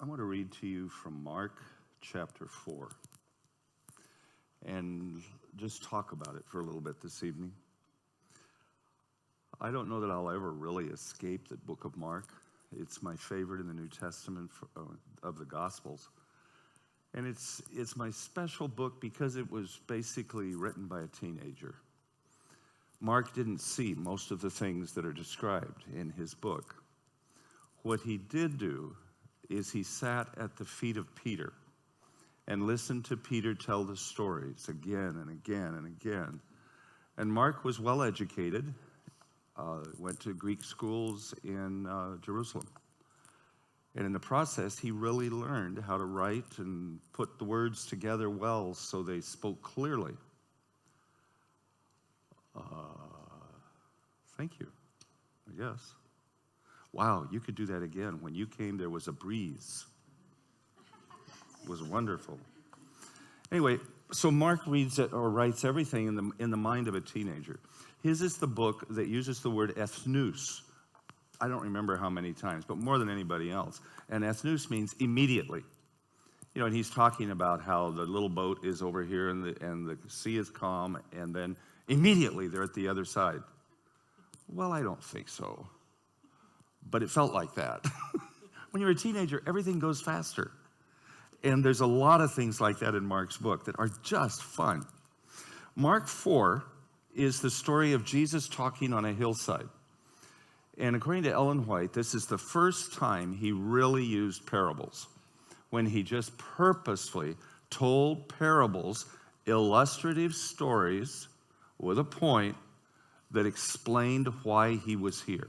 want to read to you from Mark chapter 4 and just talk about it for a little bit this evening. I don't know that I'll ever really escape the book of Mark. It's my favorite in the New Testament of the Gospels. And it's my special book because it was basically written by a teenager. Mark didn't see most of the things that are described in his book. What he did do is he sat at the feet of Peter and listened to Peter tell the stories again and again and again. And Mark was well educated, went to Greek schools in Jerusalem. And in the process, he really learned how to write and put the words together well so they spoke clearly. Thank you, I guess. Wow, you could do that again. When you came, there was a breeze. It was wonderful. Anyway, so Mark reads it or writes everything in the mind of a teenager. His is the book that uses the word ethnos. I don't remember how many times, but more than anybody else. And ethnos means immediately. You know, and he's talking about how the little boat is over here and the sea is calm, and then immediately they're at the other side. Well, I don't think so. But it felt like that. When you're a teenager, everything goes faster. And there's a lot of things like that in Mark's book that are just fun. Mark 4 is the story of Jesus talking on a hillside. And according to Ellen White, this is the first time he really used parables, when he just purposefully told parables, illustrative stories with a point that explained why he was here.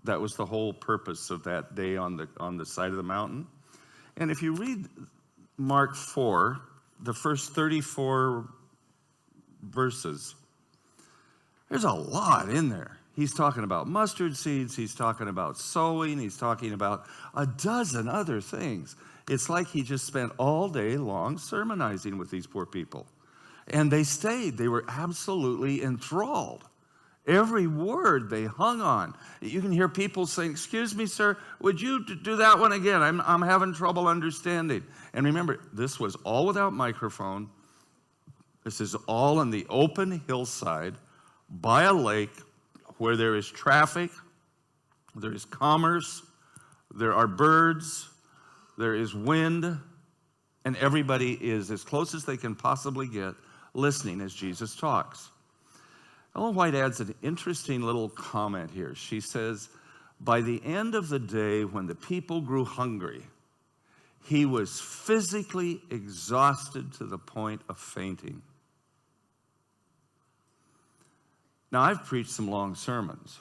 That was the whole purpose of that day on the side of the mountain. And if you read Mark 4, the first 34 verses, there's a lot in there. He's talking about mustard seeds, he's talking about sowing, he's talking about a dozen other things. It's like he just spent all day long sermonizing with these poor people. And they stayed. They were absolutely enthralled. Every word they hung on. You can hear people saying, "Excuse me, sir, would you do that one again? I'm having trouble understanding." And remember, this was all without microphone. This is all on the open hillside by a lake where there is traffic, there is commerce, there are birds, there is wind, and everybody is as close as they can possibly get listening as Jesus talks. Ellen White adds an interesting little comment here. She says, by the end of the day, when the people grew hungry, he was physically exhausted to the point of fainting. Now, I've preached some long sermons,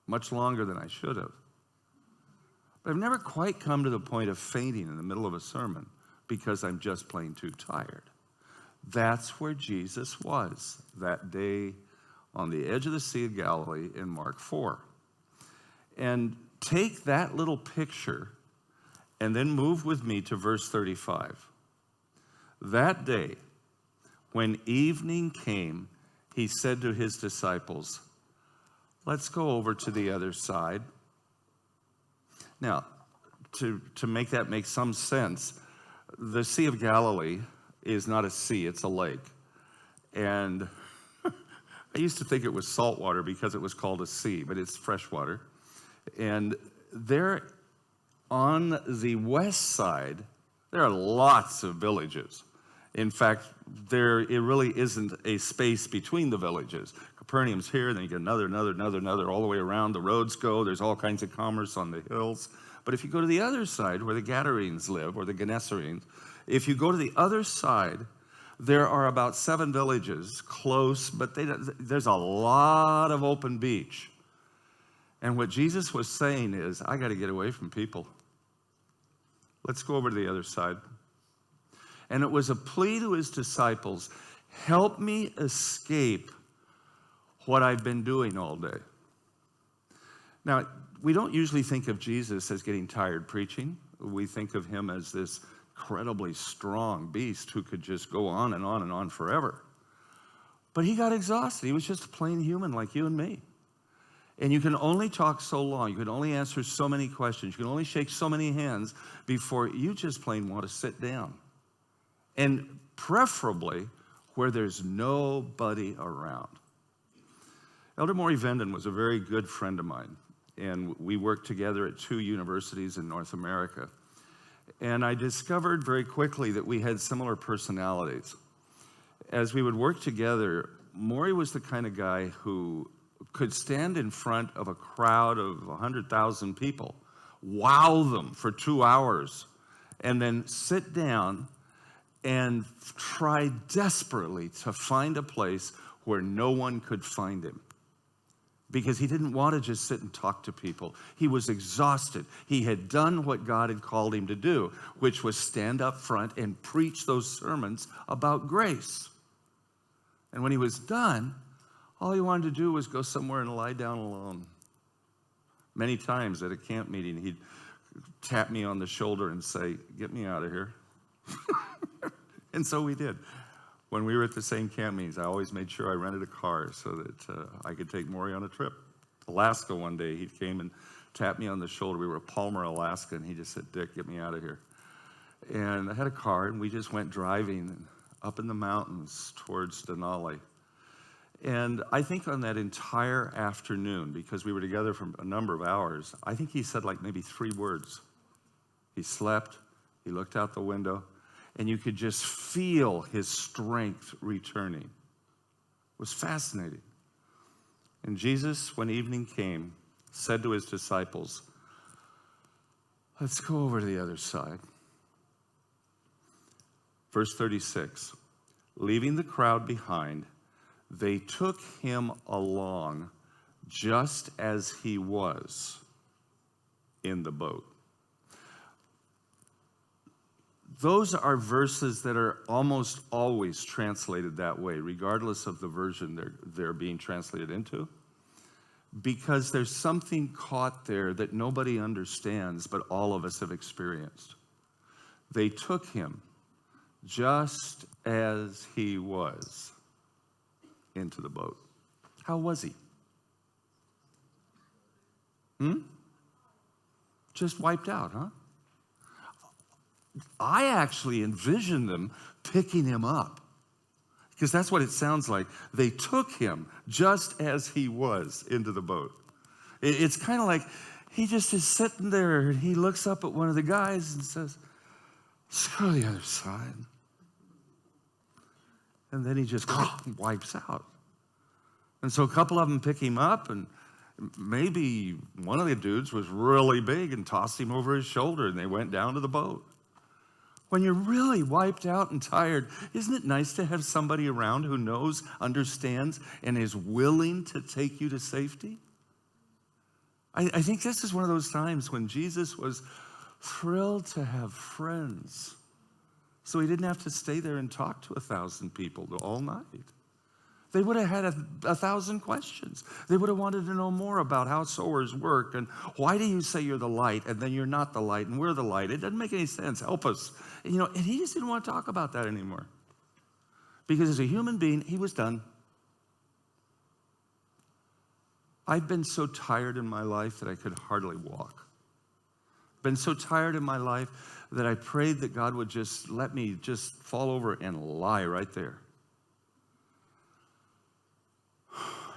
much longer than I should have. But I've never quite come to the point of fainting in the middle of a sermon because I'm just plain too tired. That's where Jesus was that day on the edge of the Sea of Galilee in Mark 4. And take that little picture and then move with me to verse 35. That day, when evening came, he said to his disciples, "Let's go over to the other side." Now, to make that make some sense, the Sea of Galilee is not a sea, it's a lake. And I used to think it was salt water because it was called a sea, but it's fresh water. And there on the west side, there are lots of villages. In fact, it really isn't a space between the villages. Capernaum's here, then you get another, all the way around. The roads go, there's all kinds of commerce on the hills. But if you go to the other side, where the Gadarenes live, or the Gennesarenes, if you go to the other side, there are about 7 villages close, but there's a lot of open beach. And what Jesus was saying is, I got to get away from people. Let's go over to the other side. And it was a plea to his disciples, help me escape what I've been doing all day. Now, we don't usually think of Jesus as getting tired preaching. We think of him as this incredibly strong beast who could just go on and on and on forever. But he got exhausted. He was just a plain human like you and me. And you can only talk so long. You can only answer so many questions. You can only shake so many hands before you just plain want to sit down. And preferably where there's nobody around. Elder Maury Venden was a very good friend of mine, and we worked together at 2 universities in North America. And I discovered very quickly that we had similar personalities. As we would work together, Maury was the kind of guy who could stand in front of a crowd of 100,000 people, wow them for 2 hours, and then sit down and try desperately to find a place where no one could find him. Because he didn't want to just sit and talk to people. He was exhausted. He had done what God had called him to do, which was stand up front and preach those sermons about grace. And when he was done, all he wanted to do was go somewhere and lie down alone. Many times at a camp meeting, he'd tap me on the shoulder and say, "Get me out of here." And so we did. When we were at the same camp meetings, I always made sure I rented a car so that I could take Maury on a trip. Alaska one day, he came and tapped me on the shoulder. We were at Palmer, Alaska, and he just said, "Dick, get me out of here." And I had a car, and we just went driving up in the mountains towards Denali. And I think on that entire afternoon, because we were together for a number of hours, I think he said like maybe 3 words. He slept, he looked out the window, and you could just feel his strength returning. It was fascinating. And Jesus, when evening came, said to his disciples, "Let's go over to the other side." Verse 36, leaving the crowd behind, they took him along just as he was in the boat. Those are verses that are almost always translated that way, regardless of the version they're being translated into, because there's something caught there that nobody understands, but all of us have experienced. They took him just as he was into the boat. How was he? Just wiped out, huh? I actually envision them picking him up, because that's what it sounds like. They took him just as he was into the boat. It's kind of like he just is sitting there and he looks up at one of the guys and says, "Let's go to the other side." And then he just wipes out. And so a couple of them pick him up, and maybe one of the dudes was really big and tossed him over his shoulder, and they went down to the boat. When you're really wiped out and tired, isn't it nice to have somebody around who knows, understands, and is willing to take you to safety? I think this is one of those times when Jesus was thrilled to have friends. So he didn't have to stay there and talk to 1,000 people all night. They would have had 1,000 questions. They would have wanted to know more about how sowers work and why do you say you're the light and then you're not the light and we're the light. It doesn't make any sense. Help us. And he just didn't want to talk about that anymore. Because as a human being, he was done. I've been so tired in my life that I could hardly walk. Been so tired in my life that I prayed that God would just let me just fall over and lie right there.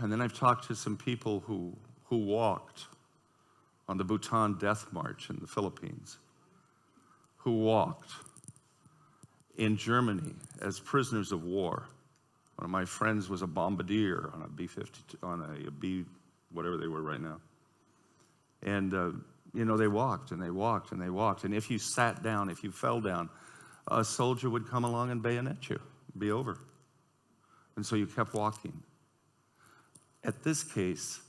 And then I've talked to some people who walked on the Bhutan Death March in the Philippines, who walked in Germany as prisoners of war. One of my friends was a bombardier on a B-52, on a B, whatever they were right now. And they walked and they walked and they walked. And if you sat down, if you fell down, a soldier would come along and bayonet you. It'd be over. And so you kept walking. At this case,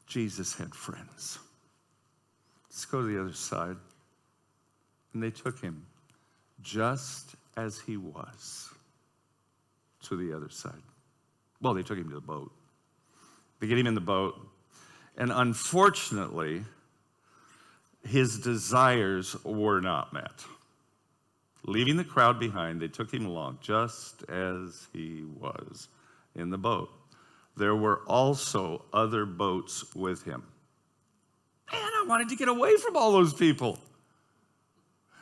Jesus had friends. Let's go to the other side. And they took him just as he was to the other side. Well, they took him to the boat. They get him in the boat. And unfortunately, his desires were not met. Leaving the crowd behind, they took him along just as he was in the boat. there were also other boats with him. Man, I wanted to get away from all those people.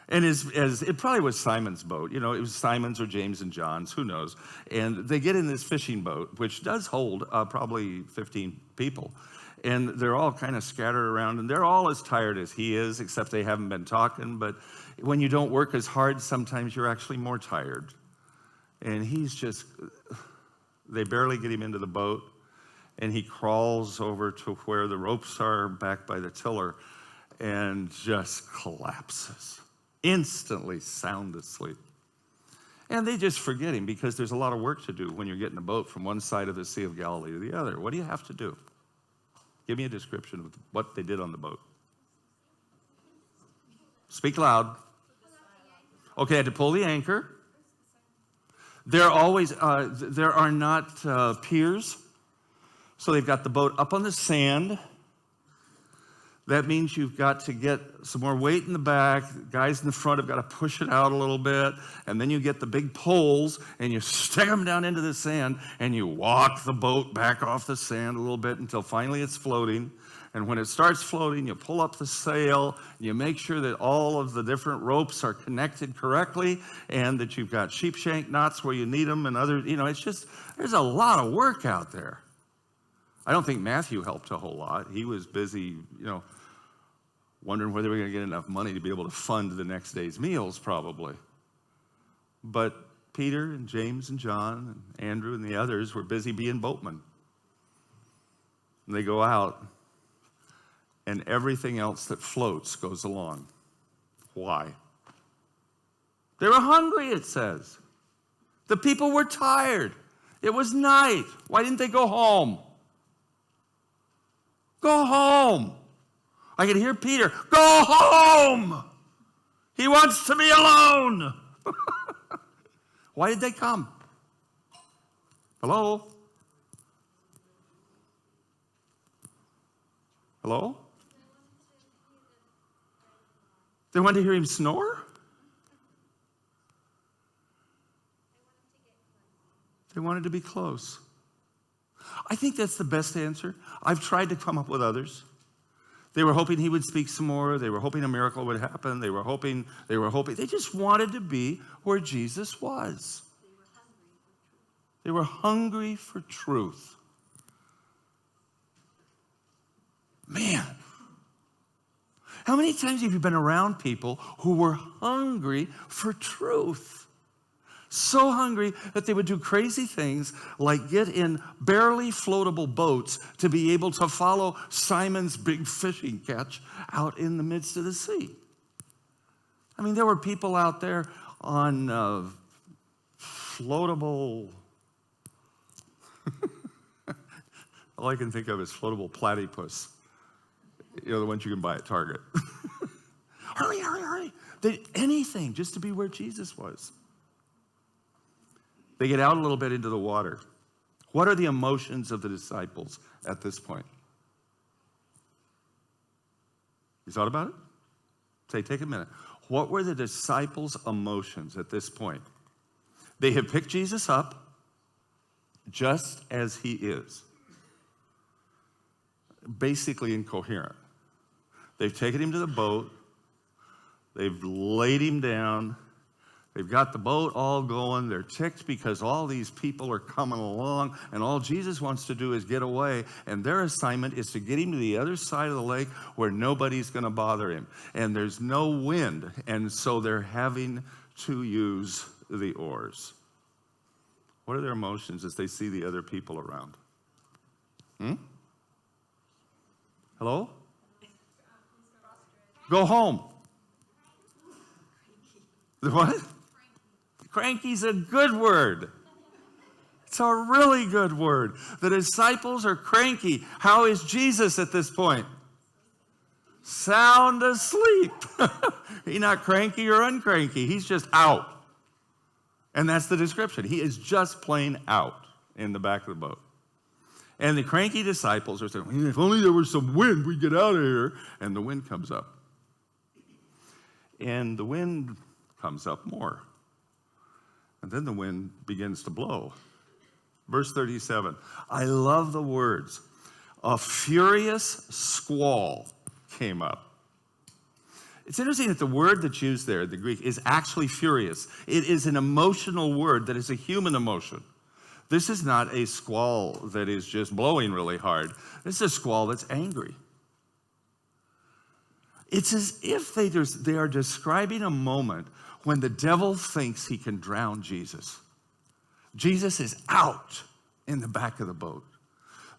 And as it probably was Simon's boat. It was Simon's or James and John's, who knows. And they get in this fishing boat, which does hold probably 15 people. And they're all kind of scattered around, and they're all as tired as he is, except they haven't been talking. But when you don't work as hard, sometimes you're actually more tired. And they barely get him into the boat, and he crawls over to where the ropes are back by the tiller and just collapses. Instantly sound asleep. And they just forget him because there's a lot of work to do when you're getting a boat from one side of the Sea of Galilee to the other. What do you have to do? Give me a description of what they did on the boat. Speak loud. Okay, I had to pull the anchor. There are not piers, so they've got the boat up on the sand. That means you've got to get some more weight in the back. The guys in the front have got to push it out a little bit. And then you get the big poles, and you stick them down into the sand, and you walk the boat back off the sand a little bit until finally it's floating. And when it starts floating, you pull up the sail, you make sure that all of the different ropes are connected correctly, and that you've got sheep shank knots where you need them, and there's a lot of work out there. I don't think Matthew helped a whole lot. He was busy, wondering whether we're going to get enough money to be able to fund the next day's meals, probably. But Peter and James and John and Andrew and the others were busy being boatmen. And they go out, and everything else that floats goes along. Why? They were hungry, it says. The people were tired. It was night. Why didn't they go home? Go home. I could hear Peter, go home. He wants to be alone. Why did they come? Hello? Hello? They wanted to hear him snore? They wanted to be close. I think that's the best answer. I've tried to come up with others. They were hoping he would speak some more. They were hoping a miracle would happen. They were hoping. They just wanted to be where Jesus was. They were hungry for truth. Man, how many times have you been around people who were hungry for truth? So hungry that they would do crazy things like get in barely floatable boats to be able to follow Simon's big fishing catch out in the midst of the sea. I mean, there were people out there on floatable, all I can think of is floatable platypus. The ones you can buy at Target. Hurry, hurry, hurry. Anything just to be where Jesus was. They get out a little bit into the water. What are the emotions of the disciples at this point? You thought about it? Take a minute. What were the disciples' emotions at this point? They have picked Jesus up just as he is. Basically incoherent. They've taken him to the boat. They've laid him down. They've got the boat all going. They're ticked because all these people are coming along, and all Jesus wants to do is get away, and their assignment is to get him to the other side of the lake where nobody's going to bother him. And there's no wind, and so they're having to use the oars. What are their emotions as they see the other people around? Hello? Go home. The what? Cranky's a good word. It's a really good word. The disciples are cranky. How is Jesus at this point? Sound asleep. He's not cranky or uncranky. He's just out. And that's the description. He is just plain out in the back of the boat. And the cranky disciples are saying, if only there was some wind, we'd get out of here. And the wind comes up. And the wind comes up more. And then the wind begins to blow. Verse 37. I love the words. A furious squall came up. It's interesting that the word that's used there, the Greek, is actually furious. It is an emotional word that is a human emotion. This is not a squall that is just blowing really hard. This is a squall that's angry. It's as if they are describing a moment when the devil thinks he can drown Jesus. Jesus is out in the back of the boat.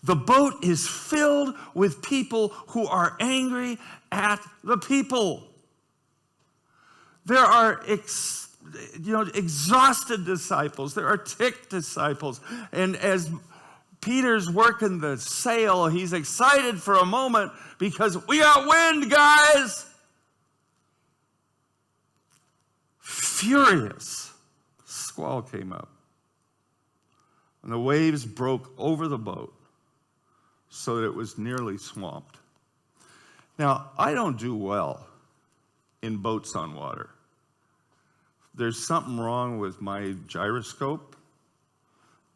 The boat is filled with people who are angry at the people. There are exhausted disciples. There are ticked disciples. And as Peter's working the sail, he's excited for a moment because we got wind, guys. Furious squall came up. And the waves broke over the boat so that it was nearly swamped. Now, I don't do well in boats on water. There's something wrong with my gyroscope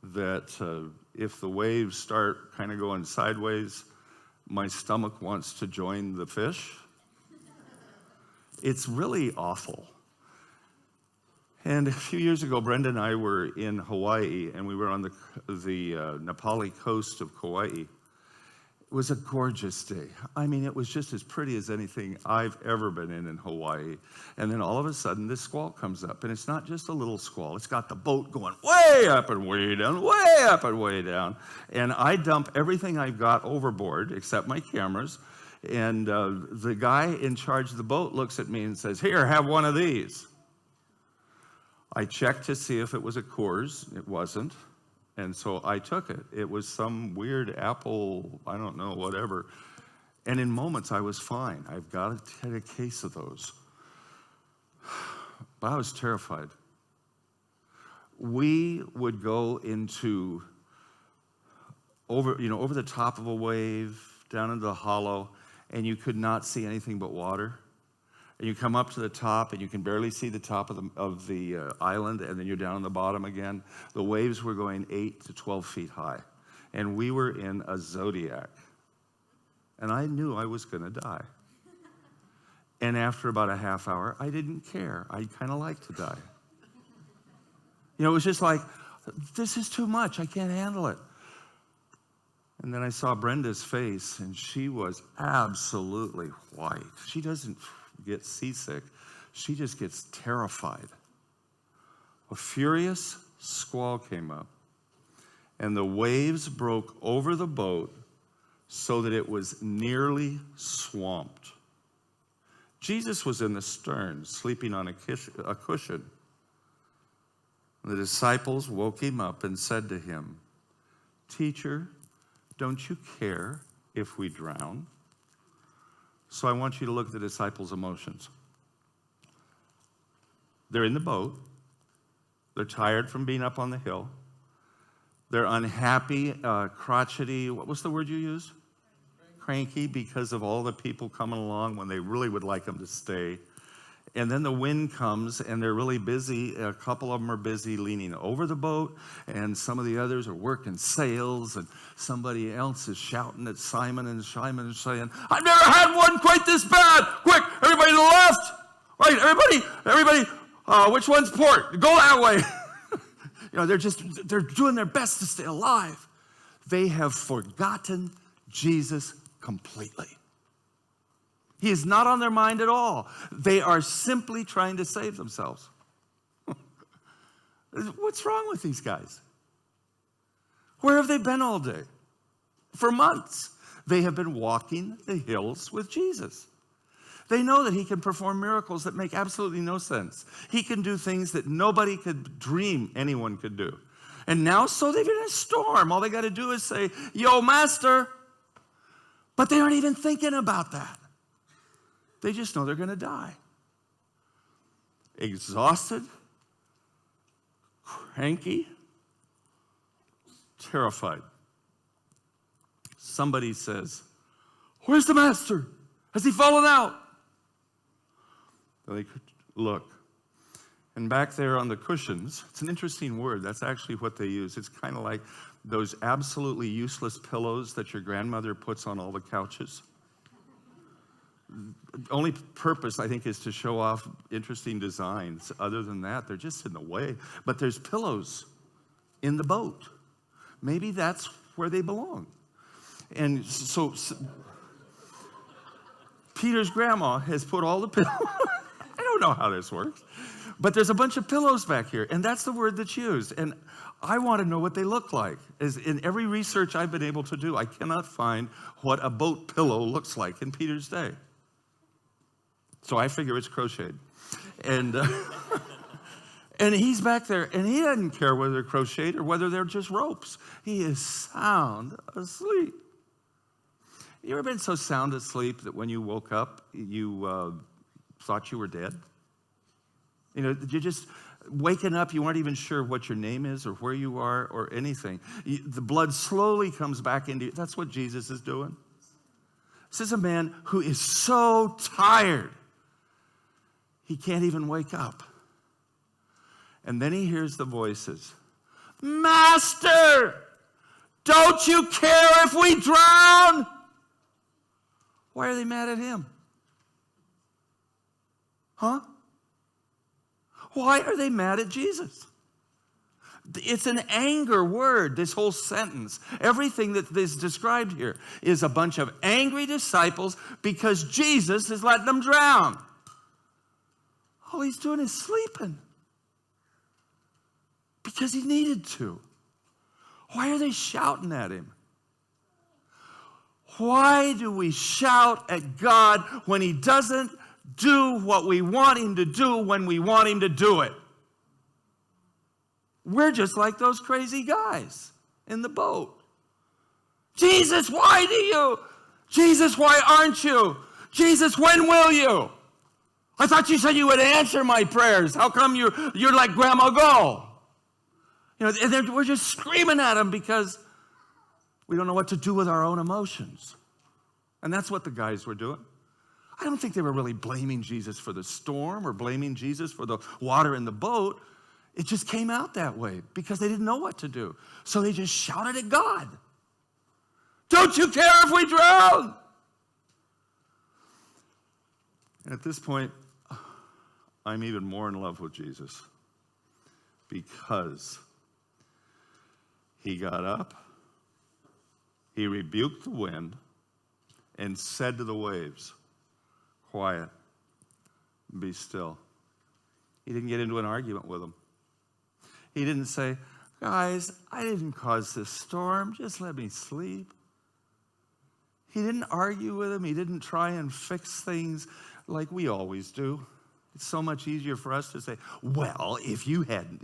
that if the waves start kind of going sideways, my stomach wants to join the fish. It's really awful. And a few years ago, Brenda and I were in Hawaii, and we were on the Nepali coast of Kauai. It was a gorgeous day. I mean, it was just as pretty as anything I've ever been in Hawaii. And then all of a sudden, this squall comes up. And it's not just a little squall. It's got the boat going way up and way down, way up and way down. And I dump everything I've got overboard, except my cameras. And the guy in charge of the boat looks at me and says, "Here, have one of these." I checked to see if it was a Coors. It wasn't. And so I took it. It was some weird apple, I don't know, whatever. And in moments, I was fine. I've got to take a case of those. But I was terrified. We would go into, over the top of a wave, down into the hollow, and you could not see anything but water. And you come up to the top, and you can barely see the top of the island, and then you're down on the bottom again. The waves were going 8 to 12 feet high, and we were in a zodiac. And I knew I was going to die. And after about a half hour, I didn't care. I kind of like to die. It was just like, this is too much. I can't handle it. And then I saw Brenda's face, and she was absolutely white. She doesn't get seasick. She just gets terrified. A furious squall came up, and the waves broke over the boat so that it was nearly swamped. Jesus was in the stern, sleeping on a cushion. The disciples woke him up and said to him, "Teacher, don't you care if we drown?" So I want you to look at the disciples' emotions. They're in the boat. They're tired from being up on the hill. They're unhappy, crotchety. What was the word you used? Cranky, because of all the people coming along when they really would like them to stay. And then the wind comes, and they're really busy. A couple of them are busy leaning over the boat, and some of the others are working sails, and somebody else is shouting at Simon, and Simon is saying, "I've never had one quite this bad. Quick, everybody to the left. Right, everybody, which one's port? Go that way." They're doing their best to stay alive. They have forgotten Jesus completely. He is not on their mind at all. They are simply trying to save themselves. What's wrong with these guys? Where have they been all day? For months, they have been walking the hills with Jesus. They know that he can perform miracles that make absolutely no sense. He can do things that nobody could dream anyone could do. And now, so they've been in a storm. All they got to do is say, "Yo, master." But they aren't even thinking about that. They just know they're going to die. Exhausted, cranky, terrified. Somebody says, "Where's the master? Has he fallen out?" They could look, And back there on the cushions, it's an interesting word. That's actually what they use. It's kind of like those absolutely useless pillows that your grandmother puts on all the couches. The only purpose, I think, is to show off interesting designs. Other than that, they're just in the way. But there's pillows in the boat. Maybe that's where they belong. And so Peter's grandma has put all the pillows. I don't know how this works. But there's a bunch of pillows back here, and that's the word that's used. And I want to know what they look like. As in every research I've been able to do, I cannot find what a boat pillow looks like in Peter's day. So I figure it's crocheted. And, and he's back there, and he doesn't care whether they're crocheted or whether they're just ropes. He is sound asleep. You ever been so sound asleep that when you woke up, you thought you were dead? You know, you're just waking up, you weren't even sure what your name is or where you are or anything. The blood slowly comes back into you. That's what Jesus is doing. This is a man who is so tired, he can't even wake up. And then he hears the voices. Master, don't you care if we drown? Why are they mad at him? Huh? Why are they mad at Jesus? It's an anger word, this whole sentence. Everything that is described here is a bunch of angry disciples because Jesus is letting them drown. All he's doing is sleeping because he needed to. Why are they shouting at him? Why do we shout at God when he doesn't do what we want him to do when we want him to do it? We're just like those crazy guys in the boat. Jesus, why do you? Jesus, why aren't you? Jesus, when will you? I thought you said you would answer my prayers. How come you're like Grandma Go? You know, and we're just screaming at him because we don't know what to do with our own emotions. And that's what the guys were doing. I don't think they were really blaming Jesus for the storm or blaming Jesus for the water in the boat. It just came out that way because they didn't know what to do. So they just shouted at God. Don't you care if we drown? And at this point, I'm even more in love with Jesus because he got up, he rebuked the wind, and said to the waves, quiet, be still. He didn't get into an argument with them. He didn't say, guys, I didn't cause this storm, just let me sleep. He didn't argue with him. He didn't try and fix things like we always do. It's so much easier for us to say, well, if you hadn't,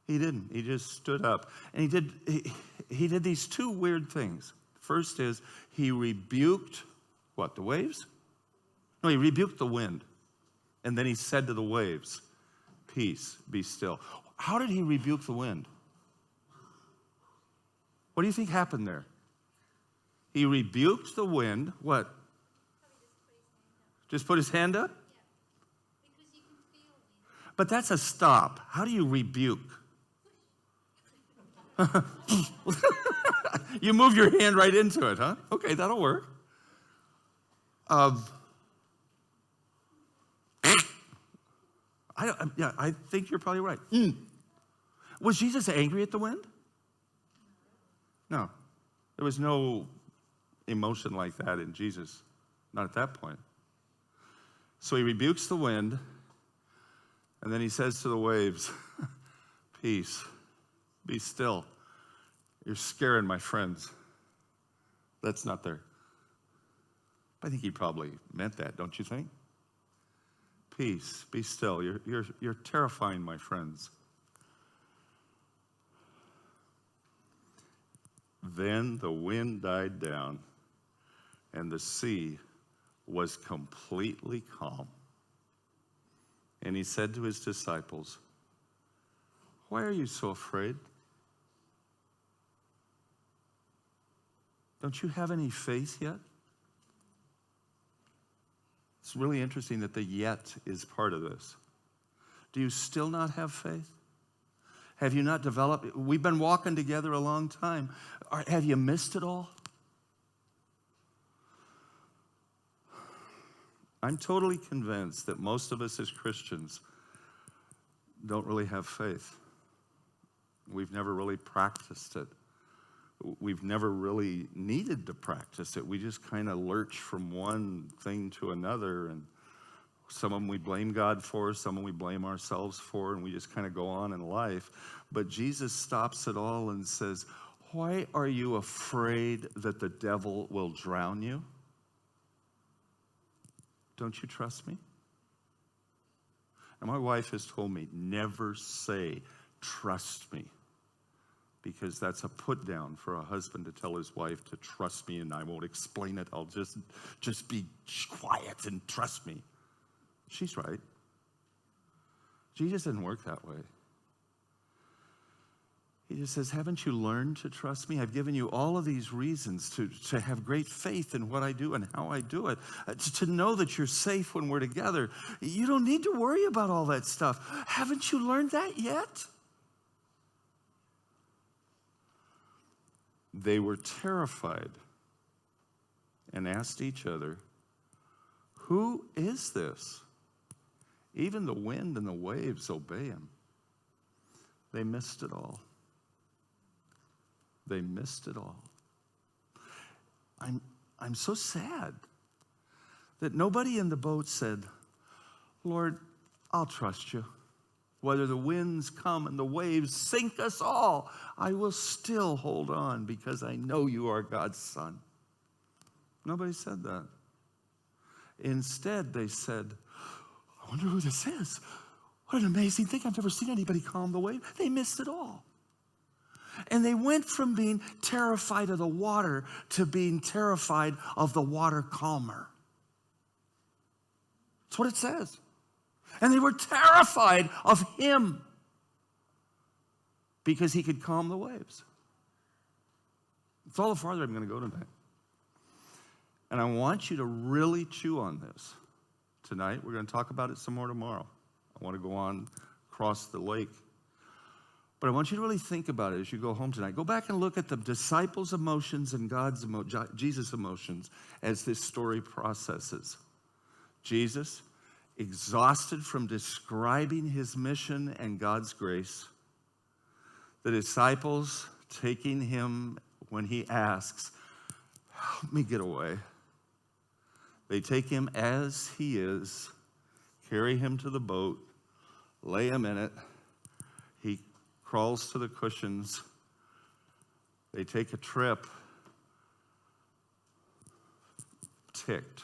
He didn't. He just stood up. And he did these two weird things. First is he rebuked, what, the waves? No, he rebuked the wind. And then he said to the waves, peace, be still. How did he rebuke the wind? What do you think happened there? He rebuked the wind. What? Just put his hand up? Yeah. Because you can feel it. But that's a stop. How do you rebuke? You move your hand right into it, huh? Okay, that'll work. I think you're probably right. Was Jesus angry at the wind? No. There was no emotion like that in Jesus. Not at that point. So he rebukes the wind, and then he says to the waves, peace, be still. You're scaring my friends. That's not there. I think he probably meant that, don't you think? Peace, be still. You're terrifying my friends. Then the wind died down, and the sea was completely calm. And he said to his disciples, why are you so afraid? Don't you have any faith yet? It's really interesting that the yet is part of this. Do you still not have faith? Have you not developed? We've been walking together a long time. Have you missed it all? I'm totally convinced that most of us as Christians don't really have faith. We've never really practiced it. We've never really needed to practice it. We just kind of lurch from one thing to another, and some of them we blame God for, some of them we blame ourselves for, and we just kind of go on in life. But Jesus stops it all and says, why are you afraid that the devil will drown you? Don't you trust me? And my wife has told me, never say, trust me. Because that's a put down for a husband to tell his wife to trust me, and I won't explain it. I'll just be quiet and trust me. She's right. Jesus didn't work that way. He just says, haven't you learned to trust me? I've given you all of these reasons to have great faith in what I do and how I do it, to know that you're safe when we're together. You don't need to worry about all that stuff. Haven't you learned that yet? They were terrified and asked each other, who is this? Even the wind and the waves obey him. They missed it all. They missed it all. I'm so sad that nobody in the boat said, Lord, I'll trust you. Whether the winds come and the waves sink us all, I will still hold on because I know you are God's son. Nobody said that. Instead, they said, I wonder who this is. What an amazing thing. I've never seen anybody calm the wave. They missed it all. And they went from being terrified of the water to being terrified of the water calmer. That's what it says. And they were terrified of him because he could calm the waves. That's all the farther I'm going to go tonight. And I want you to really chew on this tonight. We're going to talk about it some more tomorrow. I want to go on across the lake. But I want you to really think about it as you go home tonight. Go back and look at the disciples' emotions and Jesus' emotions as this story processes. Jesus, exhausted from describing his mission and God's grace. The disciples taking him when he asks, help me get away. They take him as he is, carry him to the boat, lay him in it. He crawls to the cushions. They take a trip, ticked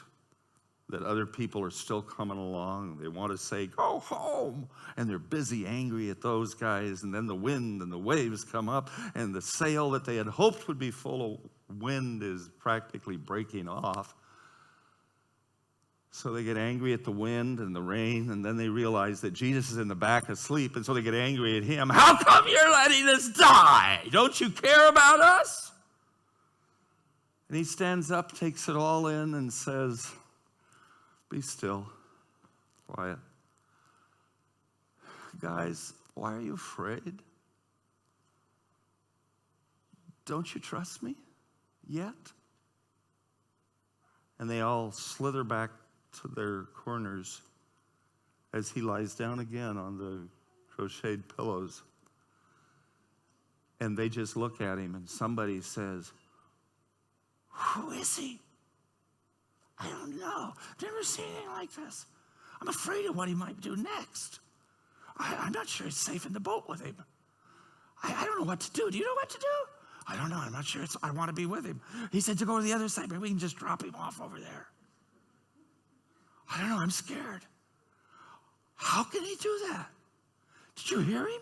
that other people are still coming along. They want to say, go home. And they're busy, angry at those guys. And then the wind and the waves come up, and the sail that they had hoped would be full of wind is practically breaking off. So they get angry at the wind and the rain, and then they realize that Jesus is in the back asleep, and so they get angry at him. How come you're letting us die? Don't you care about us? And he stands up, takes it all in, and says, be still, quiet. Guys, why are you afraid? Don't you trust me yet? And they all slither back to their corners as he lies down again on the crocheted pillows. And they just look at him, and somebody says, who is he? I don't know. I've never seen anything like this. I'm afraid of what he might do next. I'm not sure it's safe in the boat with him. I don't know what to do. Do you know what to do? I don't know. I'm not sure. I want to be with him. He said to go to the other side. Maybe we can just drop him off over there. I don't know. I'm scared. How can he do that? Did you hear him?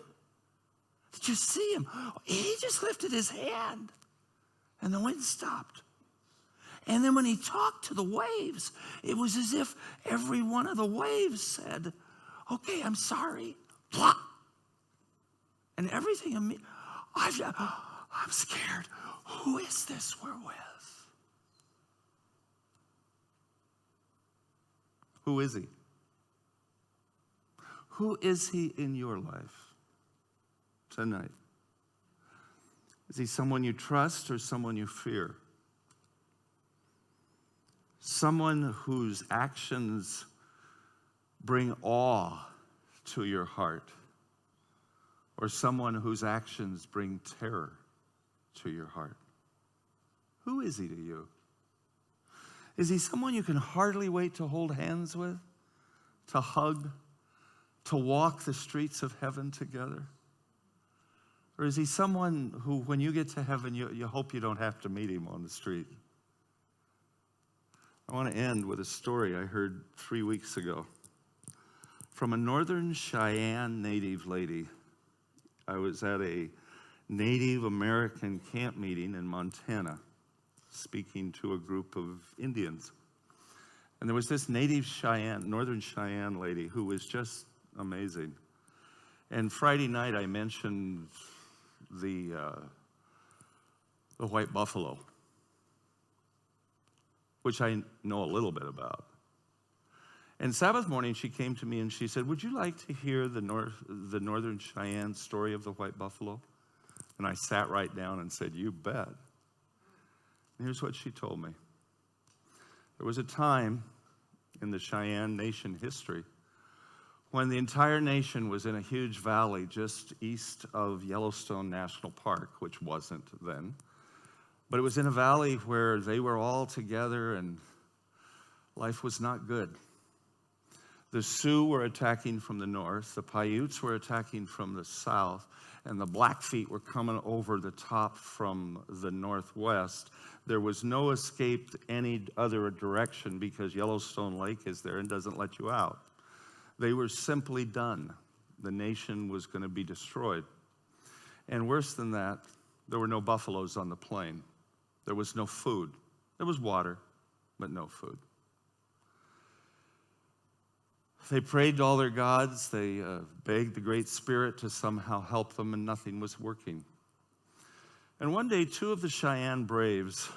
Did you see him? He just lifted his hand, and the wind stopped. And then when he talked to the waves, it was as if every one of the waves said, okay, I'm sorry. Blah. And everything, I'm scared. Who is this we're with? Who is he? Who is he in your life tonight? Is he someone you trust or someone you fear? Someone whose actions bring awe to your heart, or someone whose actions bring terror to your heart? Who is he to you? Is he someone you can hardly wait to hold hands with, to hug, to walk the streets of heaven together? Or is he someone who, when you get to heaven, you hope you don't have to meet him on the street? I want to end with a story I heard 3 weeks ago from a Northern Cheyenne Native lady. I was at a Native American camp meeting in Montana, speaking to a group of Indians. And there was this Native Cheyenne, Northern Cheyenne lady who was just amazing. And Friday night I mentioned the white buffalo, which I know a little bit about. And Sabbath morning she came to me and she said, "Would you like to hear the Northern Cheyenne story of the white buffalo?" And I sat right down and said, "You bet." And here's what she told me. There was a time in the Cheyenne Nation history when the entire nation was in a huge valley just east of Yellowstone National Park, which wasn't then. But it was in a valley where they were all together and life was not good. The Sioux were attacking from the north, the Paiutes were attacking from the south, and the Blackfeet were coming over the top from the northwest. There was no escape any other direction because Yellowstone Lake is there and doesn't let you out. They were simply done. The nation was going to be destroyed. And worse than that, there were no buffaloes on the plain. There was no food. There was water, but no food. They prayed to all their gods. They begged the Great Spirit to somehow help them, and nothing was working. And one day, 2 of the Cheyenne braves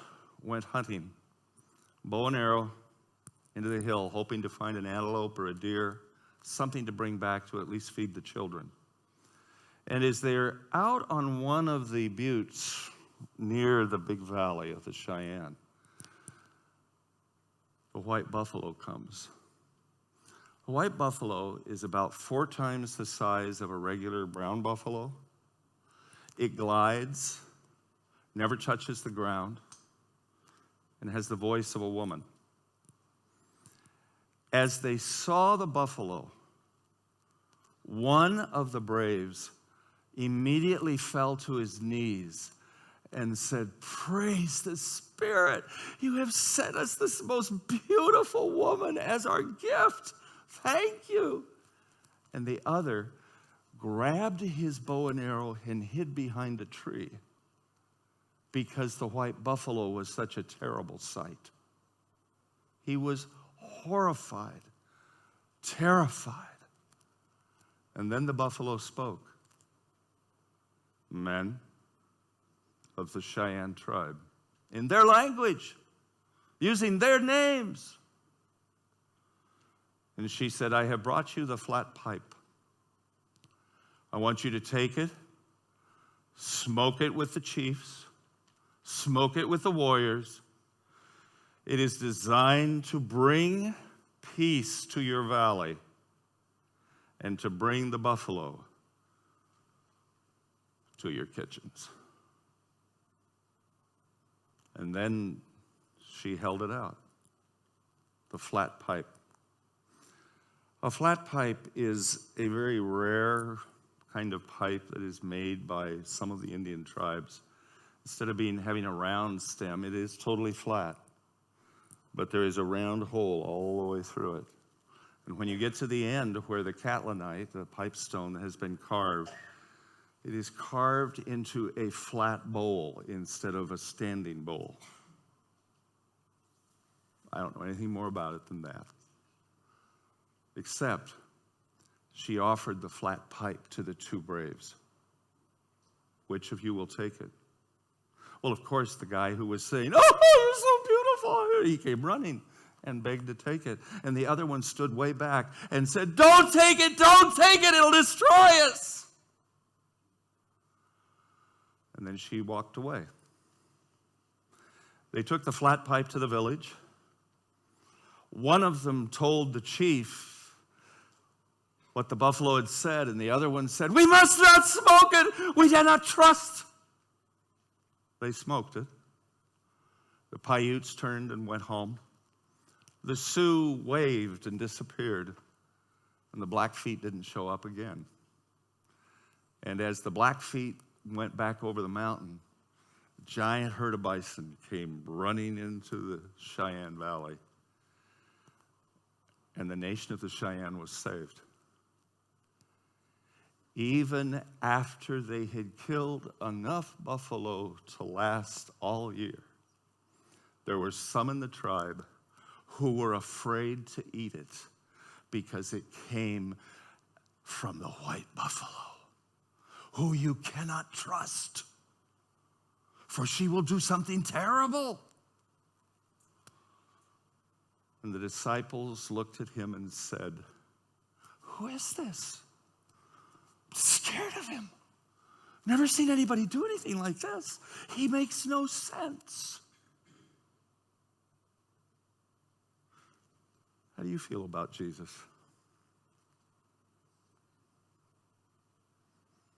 went hunting, bow and arrow, into the hill, hoping to find an antelope or a deer, something to bring back to at least feed the children. And as they're out on one of the buttes near the big valley of the Cheyenne, the white buffalo comes. A white buffalo is about 4 times the size of a regular brown buffalo. It glides, never touches the ground, and has the voice of a woman. As they saw the buffalo, one of the braves immediately fell to his knees and said, "Praise the Spirit. You have sent us this most beautiful woman as our gift. Thank you." And the other grabbed his bow and arrow and hid behind a tree because the white buffalo was such a terrible sight. He was horrified, terrified. And then the buffalo spoke. "Men of the Cheyenne tribe," in their language, using their names. And she said, "I have brought you the flat pipe. I want you to take it, smoke it with the chiefs, smoke it with the warriors. It is designed to bring peace to your valley and to bring the buffalo to your kitchens." And then she held it out, the flat pipe. A flat pipe is a very rare kind of pipe that is made by some of the Indian tribes. Instead of having a round stem, it is totally flat. But there is a round hole all the way through it. And when you get to the end where the catlinite, the pipestone, has been carved, it is carved into a flat bowl instead of a standing bowl. I don't know anything more about it than that. Except she offered the flat pipe to the 2 braves. "Which of you will take it?" Well, of course, the guy who was saying, "Oh, you're so beautiful," he came running and begged to take it. And the other one stood way back and said, don't take it, it'll destroy us. And then she walked away. They took the flat pipe to the village. One of them told the chief what the buffalo had said, and the other one said, we must not smoke it, we dare not trust. They smoked it. The Paiutes turned and went home. The Sioux waved and disappeared, and the Blackfeet didn't show up again. And as the Blackfeet went back over the mountain, a giant herd of bison came running into the Cheyenne Valley, and the nation of the Cheyenne was saved. Even after they had killed enough buffalo to last all year, there were some in the tribe who were afraid to eat it because it came from the white buffalo, who you cannot trust, for she will do something terrible. And the disciples looked at him and said, who is this? I'm scared of him. Never seen anybody do anything like this. He makes no sense. How do you feel about Jesus?